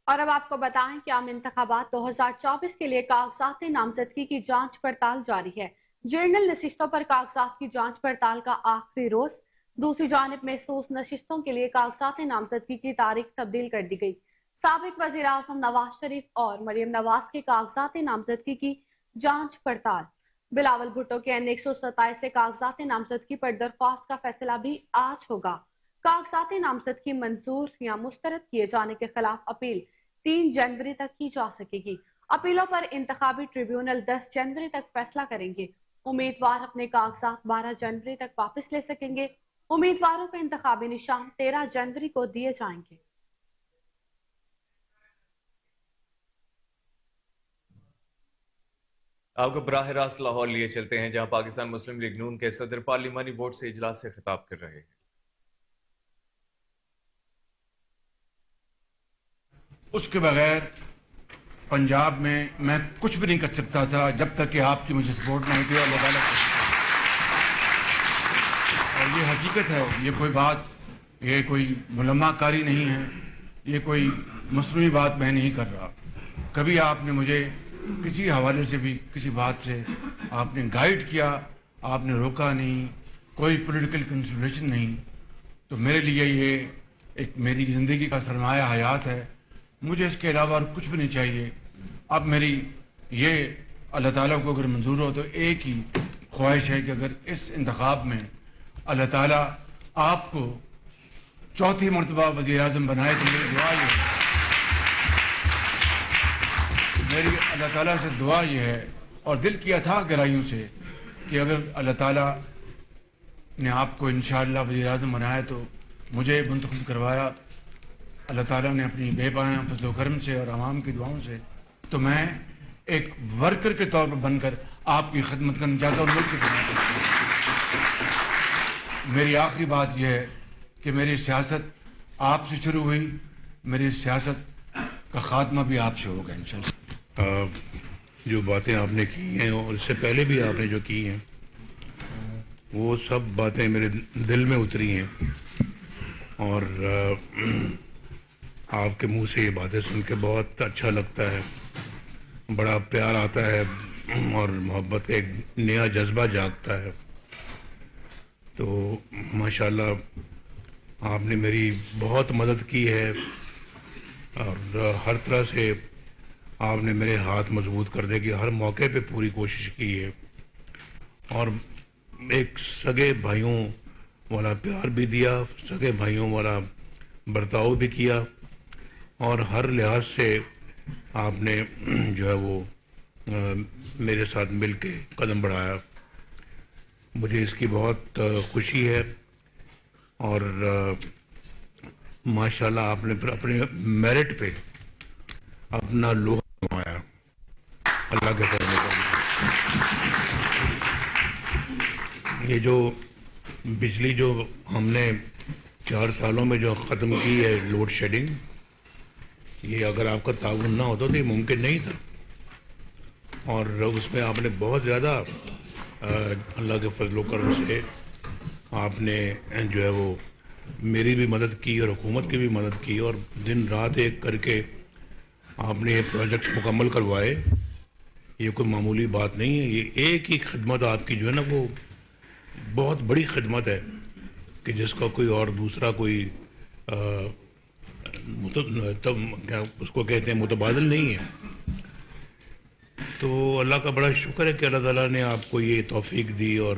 اور اب آپ کو بتائیں کہ عام انتخابات 2024 کے لیے کاغذات نامزدگی کی جانچ پڑتال جاری ہے۔ جنرل نشستوں پر کاغذات کی جانچ پڑتال کا آخری روز۔ دوسری جانب محسوس نشستوں کے لیے کاغذات نامزدگی کی تاریخ تبدیل کر دی گئی۔ سابق وزیر اعظم نواز شریف اور مریم نواز کے کاغذات نامزدگی کی جانچ پڑتال۔ بلاول بھٹو کے N127 سے کاغذات نامزدگی پر درخواست کا فیصلہ بھی آج ہوگا۔ کاغذات نامزدگی منظور یا مسترد کیے جانے کے خلاف اپیل 3 جنوری تک کی جا سکے گی۔ اپیلوں پر انتخابی ٹریبیونل 10 جنوری تک فیصلہ کریں گے۔ امیدوار اپنے کاغذات 12 جنوری تک واپس لے سکیں گے۔ امیدواروں کو انتخابی نشان 13 جنوری کو دیے جائیں گے۔ آپ کو براہ راست لاہور لیے چلتے ہیں، جہاں پاکستان مسلم لیگ نون کے صدر پارلیمانی بورڈ سے اجلاس سے خطاب کر رہے ہیں۔ اس کے بغیر پنجاب میں کچھ بھی نہیں کر سکتا تھا جب تک کہ آپ کی مجھے سپورٹ نہ ہوتی۔ اللہ تعالیٰ اور یہ حقیقت ہے، یہ کوئی بات، یہ کوئی ملمہ کاری نہیں ہے، یہ کوئی مصنوعی بات میں نہیں کر رہا۔ کبھی آپ نے مجھے کسی حوالے سے بھی کسی بات سے آپ نے گائیڈ کیا، آپ نے روکا نہیں، کوئی پولیٹیکل کنسیڈریشن نہیں۔ تو میرے لیے یہ ایک میری زندگی کا سرمایہ حیات ہے، مجھے اس کے علاوہ اور کچھ بھی نہیں چاہیے۔ اب میری یہ اللہ تعالیٰ کو اگر منظور ہو تو ایک ہی خواہش ہے کہ اگر اس انتخاب میں اللہ تعالیٰ آپ کو چوتھی مرتبہ وزیر اعظم بنائے تو میری دعا یہ ہے، میری اللہ تعالیٰ سے دعا یہ ہے اور دل کی اتھاہ گہرائیوں سے کہ اگر اللہ تعالیٰ نے آپ کو انشاءاللہ وزیر اعظم بنایا تو مجھے منتخب کروایا اللہ تعالیٰ نے اپنی بے پناہ فضل و کرم سے اور عوام کی دعاؤں سے، تو میں ایک ورکر کے طور پر بن کر آپ کی خدمت کرنا چاہتا ہوں، ملک کی خدمت کرنا چاہتا ہوں۔ میری آخری بات یہ ہے کہ میری سیاست آپ سے شروع ہوئی، میری سیاست کا خاتمہ بھی آپ سے ہوگا انشاءاللہ۔ جو باتیں آپ نے کی ہیں اور اس سے پہلے بھی آپ نے جو کی ہیں وہ سب باتیں میرے دل میں اتری ہیں، اور آپ کے منہ سے یہ باتیں سن کے بہت اچھا لگتا ہے، بڑا پیار آتا ہے اور محبت کا ایک نیا جذبہ جاگتا ہے۔ تو ماشاءاللہ آپ نے میری بہت مدد کی ہے اور ہر طرح سے آپ نے میرے ہاتھ مضبوط کرنے کی ہر موقع پہ پوری کوشش کی ہے، اور ایک سگے بھائیوں والا پیار بھی دیا، سگے بھائیوں والا برتاؤ بھی کیا، اور ہر لحاظ سے آپ نے جو ہے وہ میرے ساتھ مل کے قدم بڑھایا۔ مجھے اس کی بہت خوشی ہے، اور ماشاءاللہ آپ نے پھر اپنے میرٹ پہ اپنا لوہا نمایا، اللہ کے فضل و کرم سے۔ یہ جو بجلی جو ہم نے 4 سالوں میں جو ختم کی ہے لوڈ شیڈنگ، یہ اگر آپ کا تعاون نہ ہوتا تو یہ ممکن نہیں تھا، اور اس میں آپ نے بہت زیادہ اللہ کے فضل و کرم سے آپ نے جو ہے وہ میری بھی مدد کی اور حکومت کی بھی مدد کی، اور دن رات ایک کر کے آپ نے یہ پروجیکٹس مکمل کروائے۔ یہ کوئی معمولی بات نہیں ہے، یہ ایک ہی خدمت آپ کی جو ہے نا وہ بہت بڑی خدمت ہے کہ جس کا کوئی اور دوسرا کوئی کیا اس کو کہتے ہیں متبادل نہیں ہے۔ تو اللہ کا بڑا شکر ہے کہ اللہ تعالیٰ نے آپ کو یہ توفیق دی اور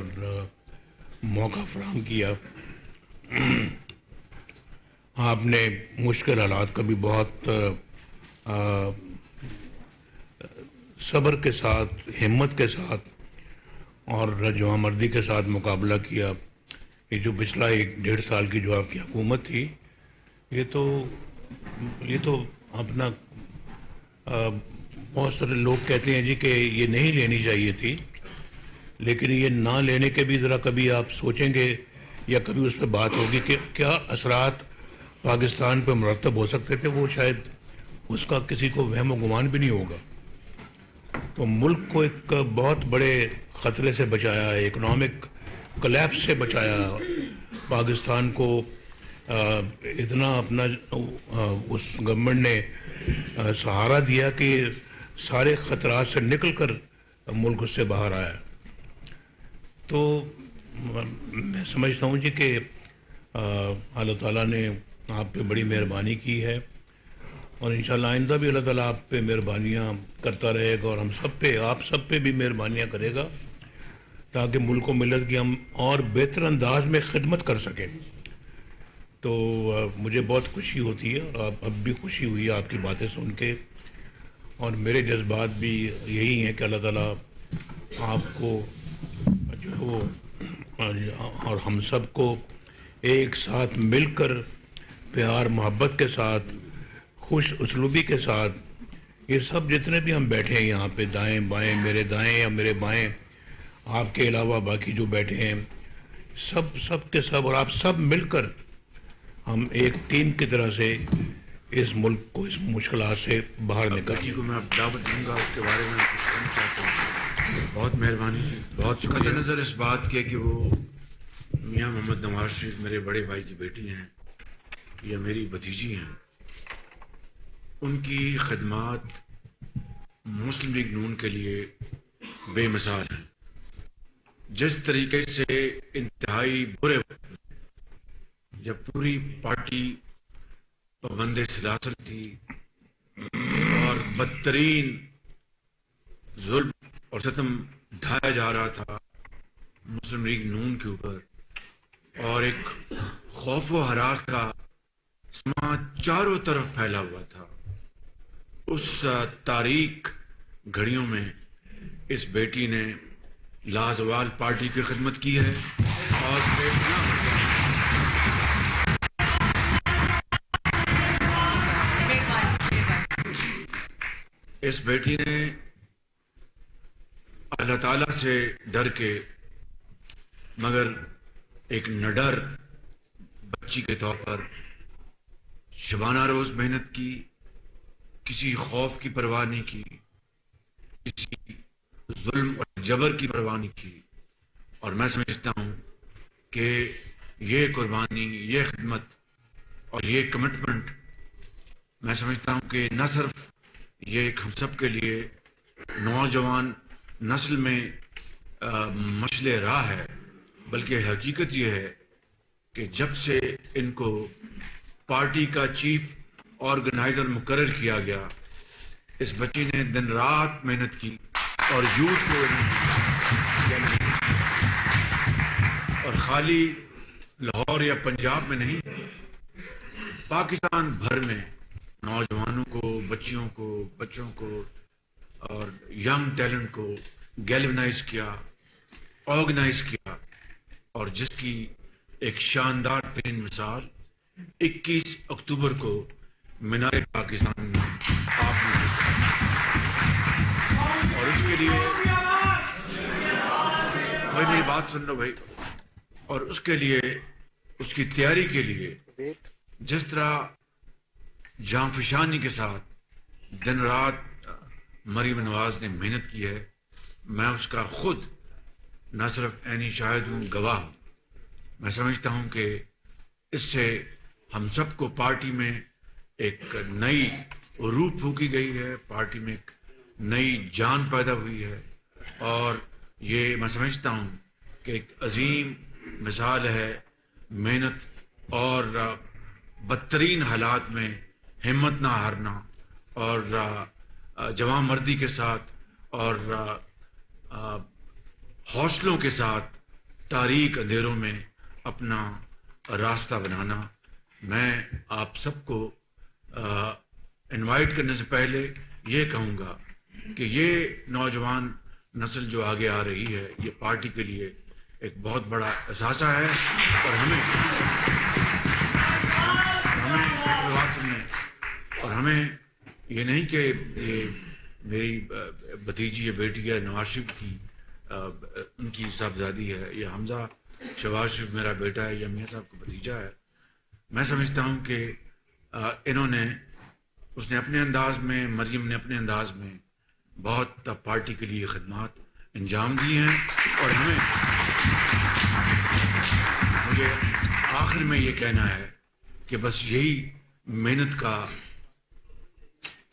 موقع فراہم کیا۔ آپ نے مشکل حالات کا بھی بہت صبر کے ساتھ، ہمت کے ساتھ اور جوان مردی کے ساتھ مقابلہ کیا۔ یہ جو پچھلا 1.5 سال کی جو آپ کی حکومت تھی، یہ تو اپنا بہت سارے لوگ کہتے ہیں جی کہ یہ نہیں لینی چاہیے تھی، لیکن یہ نہ لینے کے بھی ذرا کبھی آپ سوچیں گے یا کبھی اس پہ بات ہوگی کہ کیا اثرات پاکستان پہ مرتب ہو سکتے تھے، وہ شاید اس کا کسی کو وہم و گمان بھی نہیں ہوگا۔ تو ملک کو ایک بہت بڑے خطرے سے بچایا ہے، اکنامک کلیپس سے بچایا، پاکستان کو اتنا اپنا اس گورنمنٹ نے سہارا دیا کہ سارے خطرات سے نکل کر ملک اس سے باہر آیا. تو میں سمجھتا ہوں جی کہ اللہ تعالیٰ نے آپ پہ بڑی مہربانی کی ہے اور انشاءاللہ آئندہ بھی اللہ تعالیٰ آپ پہ مہربانیاں کرتا رہے گا اور ہم سب پہ آپ سب پہ بھی مہربانیاں کرے گا تاکہ ملک و ملت کی ہم اور بہتر انداز میں خدمت کر سکیں. تو مجھے بہت خوشی ہوتی ہے اور اب بھی خوشی ہوئی ہے آپ کی باتیں سن کے اور میرے جذبات بھی یہی ہیں کہ اللہ تعالیٰ آپ کو جو ہے وہ اور ہم سب کو ایک ساتھ مل کر پیار محبت کے ساتھ خوش اسلوبی کے ساتھ یہ سب جتنے بھی ہم بیٹھے ہیں یہاں پہ دائیں بائیں میرے دائیں یا میرے بائیں آپ کے علاوہ باقی جو بیٹھے ہیں سب کے سب اور آپ سب مل کر ہم ایک ٹیم کی طرح سے اس ملک کو اس مشکلات سے باہر نکالیں. کو میں اب دعوت دوں گا اس کے بارے میں کچھ کہنا چاہتا ہوں. بہت مہربانی, بہت شکریہ. نظر اس بات کے کہ وہ میاں محمد نواز شریف میرے بڑے بھائی کی بیٹی ہیں یا میری بھتیجی ہیں, ان کی خدمات مسلم لیگ نون کے لیے بے مثال ہیں. جس طریقے سے انتہائی برے وقت میں جب پوری پارٹی پابند سلاسل تھی اور بدترین ظلم اور ستم ڈھایا جا رہا تھا مسلم لیگ نون کے اوپر اور ایک خوف و ہراس کا سماج چاروں طرف پھیلا ہوا تھا, اس تاریک گھڑیوں میں اس بیٹی نے لازوال پارٹی کی خدمت کی ہے اور اس بیٹی نے اللہ تعالیٰ سے ڈر کے مگر ایک نڈر بچی کے طور پر شبانہ روز محنت کی, کسی خوف کی پرواہ نہیں کی, کسی ظلم اور جبر کی پرواہ نہیں کی. اور میں سمجھتا ہوں کہ یہ قربانی, یہ خدمت اور یہ کمٹمنٹ میں سمجھتا ہوں کہ نہ صرف یہ ایک ہم سب کے لیے نوجوان نسل میں مشعل راہ ہے, بلکہ حقیقت یہ ہے کہ جب سے ان کو پارٹی کا چیف آرگنائزر مقرر کیا گیا, اس بچی نے دن رات محنت کی اور یوتھ کو اور خالی لاہور یا پنجاب میں نہیں, پاکستان بھر میں نوجوانوں کو, بچوں کو اور ینگ ٹیلنٹ کو گیلونائز کیا, آرگنائز کیا, اور جس کی ایک شاندار ترین مثال 21 اکتوبر کو مینار پاکستان میں آپ نے اور اس کے لیے بھائی میری بات سن لو بھائی, اور اس کے لیے اس کی تیاری کے لیے جس طرح جان فشانی کے ساتھ دن رات مریم نواز نے محنت کی ہے, میں اس کا خود نہ صرف عینی شاہد ہوں, گواہ ہوں. میں سمجھتا ہوں کہ اس سے ہم سب کو پارٹی میں ایک نئی روح پھونکی گئی ہے, پارٹی میں ایک نئی جان پیدا ہوئی ہے, اور یہ میں سمجھتا ہوں کہ ایک عظیم مثال ہے محنت اور بدترین حالات میں ہمت نہ ہارنا اور جواں مردی کے ساتھ اور حوصلوں کے ساتھ تاریک اندھیروں میں اپنا راستہ بنانا. میں آپ سب کو انوائٹ کرنے سے پہلے یہ کہوں گا کہ یہ نوجوان نسل جو آگے آ رہی ہے یہ پارٹی کے لیے ایک بہت بڑا اثاثہ ہے, اور ہمیں یہ نہیں کہ یہ میری بھتیجی یا بیٹی ہے نواز شریف کی ان کی صاحبزادی ہے, یا حمزہ شہباز شریف میرا بیٹا ہے یا میاں صاحب کا بھتیجا ہے. میں سمجھتا ہوں کہ انہوں نے, اس نے اپنے انداز میں, مریم نے اپنے انداز میں بہت پارٹی کے لیے خدمات انجام دی ہیں, اور مجھے آخر میں یہ کہنا ہے کہ بس یہی محنت کا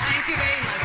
Thank you very much.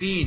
3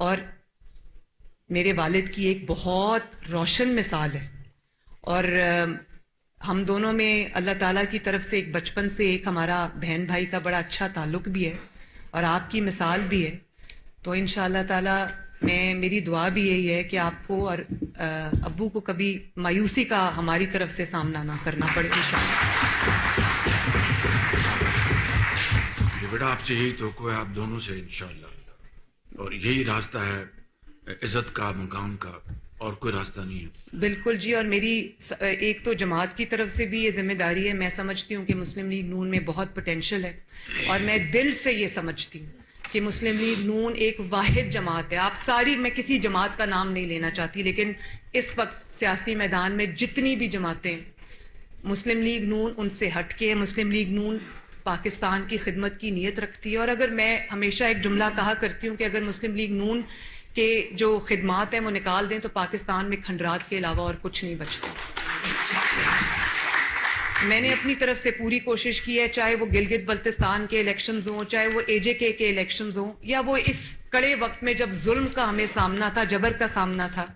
اور میرے والد کی ایک بہت روشن مثال ہے. اور ہم دونوں میں اللہ تعالیٰ کی طرف سے ایک بچپن سے ایک ہمارا بہن بھائی کا بڑا اچھا تعلق بھی ہے اور آپ کی مثال بھی ہے. تو انشاءاللہ تعالیٰ میری دعا بھی یہی ہے کہ آپ کو اور ابو کو کبھی مایوسی کا ہماری طرف سے سامنا نہ کرنا پڑے انشاءاللہ. بیٹا آپ سے یہی توقع ہے آپ دونوں سے انشاءاللہ, اور یہی راستہ ہے عزت کا, مقام کا, اور کوئی راستہ نہیں ہے. بالکل جی. اور میری ایک تو جماعت کی طرف سے بھی یہ ذمہ داری ہے. میں سمجھتی ہوں کہ مسلم لیگ نون میں بہت پوٹینشل ہے, اور میں دل سے یہ سمجھتی ہوں کہ مسلم لیگ نون ایک واحد جماعت ہے. آپ ساری, میں کسی جماعت کا نام نہیں لینا چاہتی, لیکن اس وقت سیاسی میدان میں جتنی بھی جماعتیں ہیں, مسلم لیگ نون ان سے ہٹ کے, مسلم لیگ نون پاکستان کی خدمت کی نیت رکھتی ہے. اور اگر میں ہمیشہ ایک جملہ کہا کرتی ہوں کہ اگر مسلم لیگ نون کے جو خدمات ہیں وہ نکال دیں تو پاکستان میں کھنڈرات کے علاوہ اور کچھ نہیں بچتا. میں نے اپنی طرف سے پوری کوشش کی ہے, چاہے وہ گلگت بلتستان کے الیکشنز ہوں, چاہے وہ AJK کے الیکشنز ہوں, یا وہ اس کڑے وقت میں جب ظلم کا ہمیں سامنا تھا, جبر کا سامنا تھا.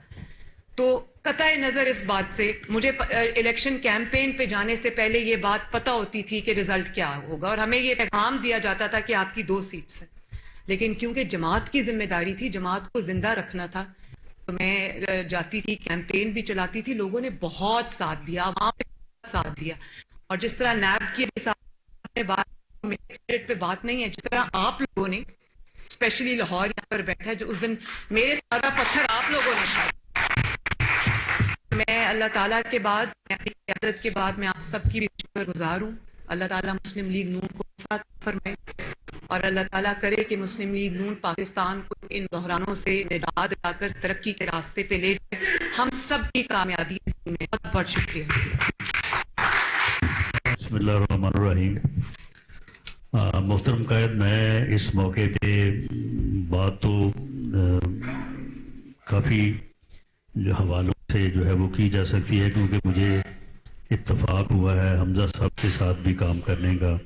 تو قطع نظر اس بات سے, مجھے الیکشن کیمپین پہ جانے سے پہلے یہ بات پتہ ہوتی تھی کہ رزلٹ کیا ہوگا, اور ہمیں یہ پیغام دیا جاتا تھا کہ آپ کی 2 سیٹس ہیں. لیکن کیونکہ جماعت کی ذمہ داری تھی, جماعت کو زندہ رکھنا تھا, تو میں جاتی تھی, کیمپین بھی چلاتی تھی. لوگوں نے بہت ساتھ دیا, عوام نے بہت ساتھ دیا. اور جس طرح نیب کی بات پہ بات نہیں ہے, جس طرح آپ لوگوں نے, اسپیشلی لاہور یہاں پر بیٹھا ہے, جو اس دن میرے سارا پتھر آپ لوگوں نے کھایا. میں اللہ تعالیٰ کے بعد, اپنی قیادت کے بعد, میں آپ سب کی بھی شکر گزار ہوں. اللہ تعالیٰ مسلم لیگ نون کو عطا فرمائے, اور اللہ تعالیٰ کرے کہ مسلم لیگ نون پاکستان کو ان بحرانوں سے نجات دلا کر ترقی کے راستے پہ لے جائے. ہم سب کی کامیابی میں بہت بہت شکریہ. بسم اللہ الرحمن الرحیم. محترم قائد, میں اس موقع پہ بات تو کافی جو حوالوں سے جو ہے وہ کی جا سکتی ہے, کیونکہ مجھے اتفاق ہوا ہے حمزہ صاحب کے ساتھ بھی کام کرنے کا,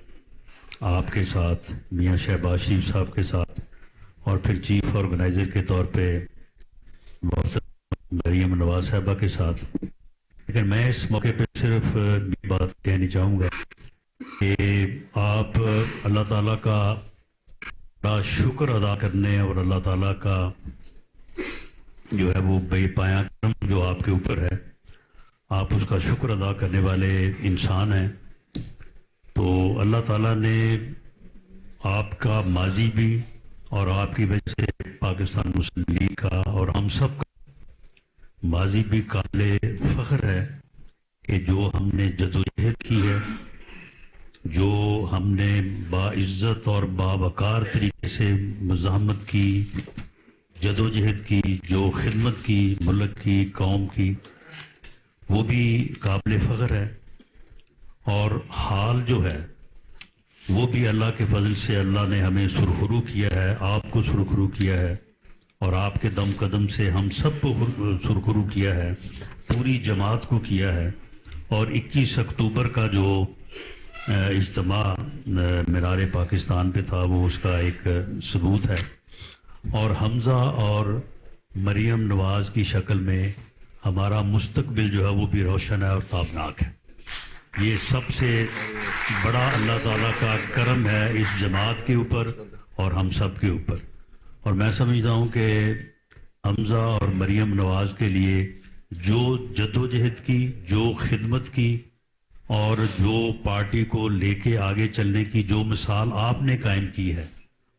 آپ کے ساتھ, میاں شہباز شریف صاحب کے ساتھ, اور پھر چیف آرگنائزر کے طور پہ محترم مریم نواز صاحبہ کے ساتھ. لیکن میں اس موقع پہ صرف یہ بات کہنی چاہوں گا کہ آپ اللہ تعالیٰ کا بڑا شکر ادا کرنے, اور اللہ تعالیٰ کا جو ہے وہ بے پایہ کرم جو آپ کے اوپر ہے, آپ اس کا شکر ادا کرنے والے انسان ہیں. تو اللہ تعالیٰ نے آپ کا ماضی بھی, اور آپ کی وجہ سے پاکستان مسلم لیگ کا اور ہم سب کا ماضی بھی قابل فخر ہے کہ جو ہم نے جدوجہد کی ہے, جو ہم نے باعزت اور باوقار طریقے سے مزاحمت کی, جدوجہد کی, جو خدمت کی ملک کی, قوم کی, وہ بھی قابل فخر ہے. اور حال جو ہے وہ بھی اللہ کے فضل سے اللہ نے ہمیں سرخرو کیا ہے, آپ کو سرخرو کیا ہے, اور آپ کے دم قدم سے ہم سب کو سرخرو کیا ہے, پوری جماعت کو کیا ہے. اور 21 اکتوبر کا جو اجتماع مینار پاکستان پہ تھا وہ اس کا ایک ثبوت ہے. اور حمزہ اور مریم نواز کی شکل میں ہمارا مستقبل جو ہے وہ بھی روشن ہے اور تابناک ہے. یہ سب سے بڑا اللہ تعالیٰ کا کرم ہے اس جماعت کے اوپر اور ہم سب کے اوپر. اور میں سمجھتا ہوں کہ حمزہ اور مریم نواز کے لیے جو جدوجہد کی, جو خدمت کی, اور جو پارٹی کو لے کے آگے چلنے کی جو مثال آپ نے قائم کی ہے,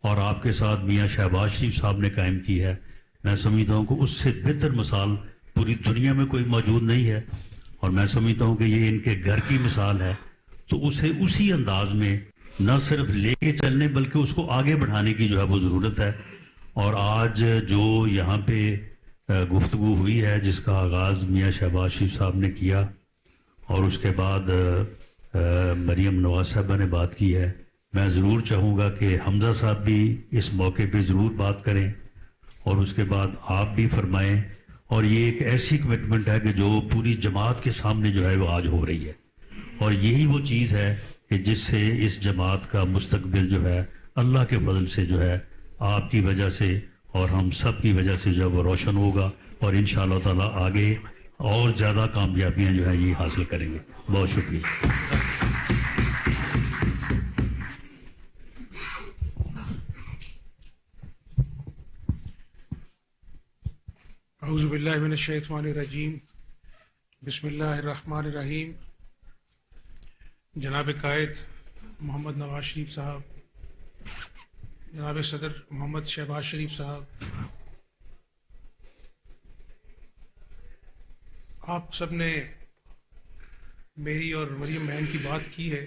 اور آپ کے ساتھ میاں شہباز شریف صاحب نے قائم کی ہے, میں سمجھتا ہوں کہ اس سے بہتر مثال پوری دنیا میں کوئی موجود نہیں ہے. اور میں سمجھتا ہوں کہ یہ ان کے گھر کی مثال ہے. تو اسے اسی انداز میں نہ صرف لے کے چلنے بلکہ اس کو آگے بڑھانے کی جو ہے وہ ضرورت ہے. اور آج جو یہاں پہ گفتگو ہوئی ہے جس کا آغاز میاں شہباز شریف صاحب نے کیا اور اس کے بعد مریم نواز صاحبہ نے بات کی ہے, میں ضرور چاہوں گا کہ حمزہ صاحب بھی اس موقع پہ ضرور بات کریں اور اس کے بعد آپ بھی فرمائیں. اور یہ ایک ایسی کمٹمنٹ ہے کہ جو پوری جماعت کے سامنے جو ہے وہ آج ہو رہی ہے, اور یہی وہ چیز ہے کہ جس سے اس جماعت کا مستقبل جو ہے اللہ کے فضل سے جو ہے آپ کی وجہ سے اور ہم سب کی وجہ سے جو ہے وہ روشن ہوگا اور انشاءاللہ تعالی آگے اور زیادہ کامیابیاں جو ہیں یہ حاصل کریں گے. بہت شکریہ. اعوذ باللہ من الشیطان الرجیم. بسم اللہ الرحمن الرحیم. جناب قائد محمد نواز شریف صاحب، جناب صدر محمد شہباز شریف صاحب، آپ سب نے میری اور مریم بہن کی بات کی ہے.